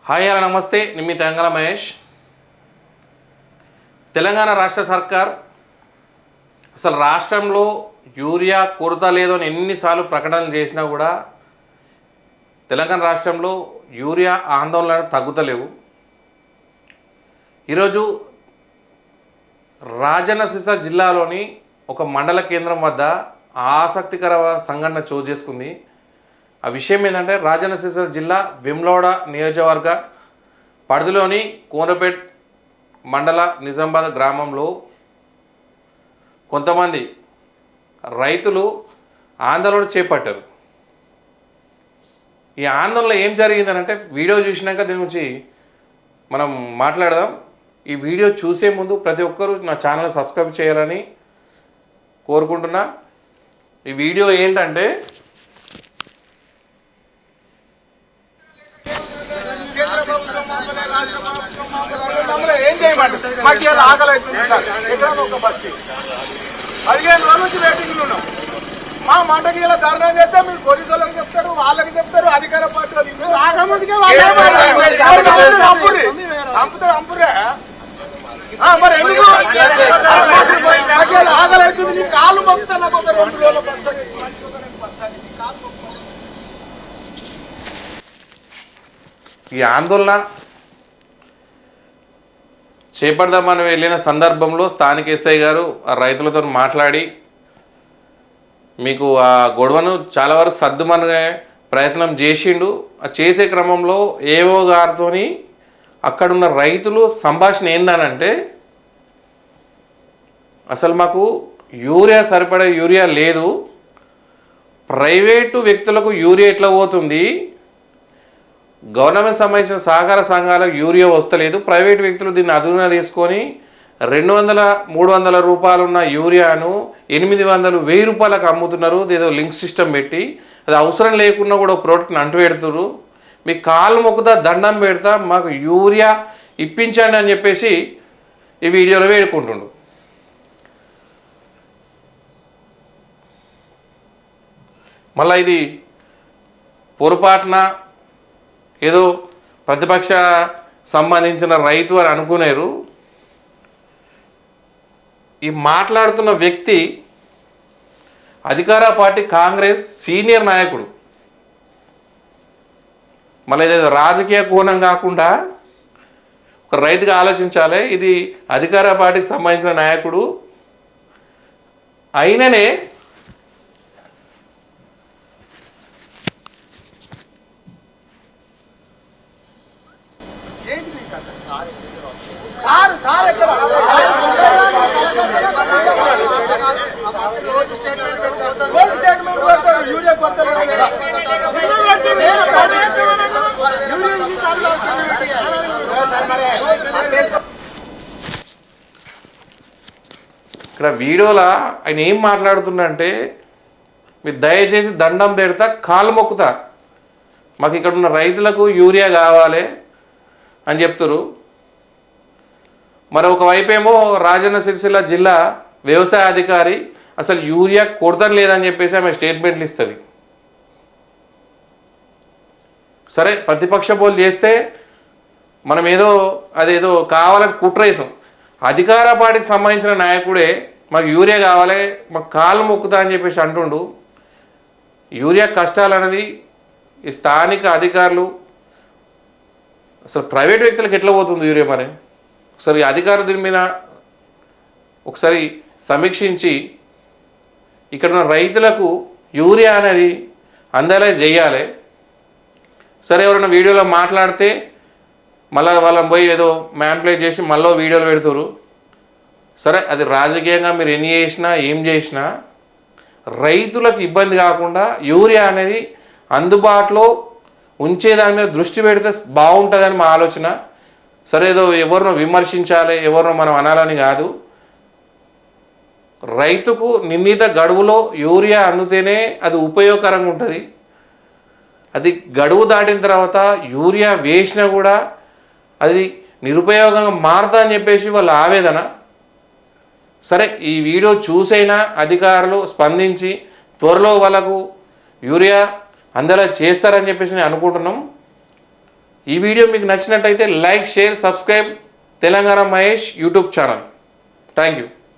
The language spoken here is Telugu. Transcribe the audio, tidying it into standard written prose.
హాయ్ హలో నమస్తే నేను మీ తెలంగాణ మహేష్. తెలంగాణ రాష్ట్ర సర్కార్ అసలు రాష్ట్రంలో యూరియా కొరత లేదో అని ఎన్నిసార్లు ప్రకటనలు చేసినా కూడా తెలంగాణ రాష్ట్రంలో యూరియా ఆందోళనలు తగ్గుతలేవు. ఈరోజు రాజన్న సిరిసిల్ల జిల్లాలోని ఒక మండల కేంద్రం వద్ద ఆసక్తికర సంఘటన చోటు చేసుకుంది. ఆ విషయం ఏంటంటే రాజన్న సిరిసిల్ల జిల్లా వేములవాడ నియోజకవర్గ పరిధిలోని కోనపేట్ మండల నిజామాబాద్ గ్రామంలో కొంతమంది రైతులు ఆందోళన చేపట్టారు. ఈ ఆందోళన ఏం జరిగిందనంటే వీడియో చూసినాక దీని గురించి మనం మాట్లాడదాం. ఈ వీడియో చూసే ముందు ప్రతి ఒక్కరూ నా ఛానల్ సబ్స్క్రైబ్ చేయాలని కోరుకుంటున్నా. ఈ వీడియో ఏంటంటే ఏం చేయమంటారు? మాకు ఇలా ఆకలి అవుతుంది. ఎక్కడ ఒక బస్సు 15 రోజుల నుంచి వెయిటింగ్ ఉన్నాం. మా మంటకి ఇలా ధర్నా చేస్తే మీరు పోలీసు వాళ్ళకి చెప్తారు, వాళ్ళకి చెప్తారు, అధికార పార్టీ అంపురే. మరి ఎందుకు ఆకలి అవుతుంది? నీ కాళ్ళు పంపుతా నాకు ఒక 2 రోజుల బస్సు. ఈ ఆందోళన చేపడదామని వెళ్ళిన సందర్భంలో స్థానిక ఎస్ఐ గారు ఆ రైతులతో మాట్లాడి మీకు ఆ గొడవను చాలా వరకు సర్దుమనే ప్రయత్నం చేసిండు. ఆ చేసే క్రమంలో ఏవో గారితో అక్కడున్న రైతులు సంభాషణ ఏందనంటే అసలు మాకు యూరియా సరిపడే యూరియా లేదు, ప్రైవేటు వ్యక్తులకు యూరియా ఎట్లా పోతుంది, గవర్నమెంట్ సంబంధించిన సహకార సంఘాలకు యూరియా వస్తలేదు, ప్రైవేట్ వ్యక్తులు దీన్ని అదునుగా తీసుకొని 200-300 రూపాయలు ఉన్న యూరియాను 800-1000 రూపాయలకు అమ్ముతున్నారు. ఏదో లింక్ సిస్టమ్ పెట్టి అది అవసరం లేకుండా కూడా ప్రోడక్ట్ని అంటు పెడుతున్నారు. మీ కాళ్ళు మొక్కుతా దండం పెడతా మాకు యూరియా ఇప్పించండి అని చెప్పేసి ఈ వీడియోలో వేడుకుంటుండు. మళ్ళీ ఇది పొరపాటున ఏదో ప్రతిపక్ష సంబంధించిన రైతు అని అనుకునేరు. ఈ మాట్లాడుతున్న వ్యక్తి అధికార పార్టీ కాంగ్రెస్ సీనియర్ నాయకుడు. మళ్ళీ ఇదేదో రాజకీయ కోణం కాకుండా ఒక రైతుగా ఆలోచించాలి. ఇది అధికార పార్టీకి సంబంధించిన నాయకుడు అయిననే ఇక్కడ వీడియోలో ఆయన ఏం మాట్లాడుతుందంటే మీరు దయచేసి దండం పెడతా కాళ్ళు మొక్కుతా మాకు ఇక్కడ ఉన్న రైతులకు యూరియా కావాలి అని చెప్తారు. మరొక వైపేమో రాజన్న సిరిసిల్ల జిల్లా వ్యవసాయ అధికారి అసలు యూరియా కొడతం లేదని చెప్పేసి ఆమె స్టేట్మెంట్లు ఇస్తుంది. సరే ప్రతిపక్ష పోలు చేస్తే మనం అదేదో కావాలని కుట్రేసాం. అధికార పార్టీకి సంబంధించిన నాయకుడే మాకు యూరియా కావాలి మాకు కాళ్ళు మొక్కుతా అని చెప్పేసి అంటుండు. యూరియా కష్టాలు అనేది ఈ స్థానిక అధికారులు అసలు ప్రైవేట్ వ్యక్తులకు ఎట్లా పోతుంది యూరియా మరి ఒకసారి అధికారులు దీని మీద ఒకసారి సమీక్షించి ఇక్కడ ఉన్న రైతులకు యూరియా అనేది అందేలా చేయాలి. సరే ఎవరైనా వీడియోలో మాట్లాడితే మళ్ళీ వాళ్ళని పోయి ఏదో మ్యాన్ప్లేట్ చేసి మళ్ళీ వీడియోలు పెడుతురు. సరే అది రాజకీయంగా మీరు ఎన్ని చేసినా ఏం చేసినా రైతులకు ఇబ్బంది కాకుండా యూరియా అనేది అందుబాటులో ఉంచే దాని మీద దృష్టి పెడితే బాగుంటుందని మా ఆలోచన. సరే ఏదో ఎవరినో విమర్శించాలి ఎవరినో మనం అనాలని కాదు. రైతుకు నిర్ణీత గడువులో యూరియా అందితేనే అది ఉపయోగకరంగా ఉంటుంది. అది గడువు దాటిన తర్వాత యూరియా వేసినా కూడా అది నిరుపయోగంగా మారుతా అని చెప్పేసి వాళ్ళ ఆవేదన. సరే ఈ వీడియో చూసైనా అధికారులు స్పందించి త్వరలో వాళ్ళకు యూరియా అందరూ చేస్తారని చెప్పేసి నేను అనుకుంటున్నాం. ఈ వీడియో మీకు నచ్చినట్టయితే like, share, subscribe Telangana Mahesh YouTube channel. Thank you.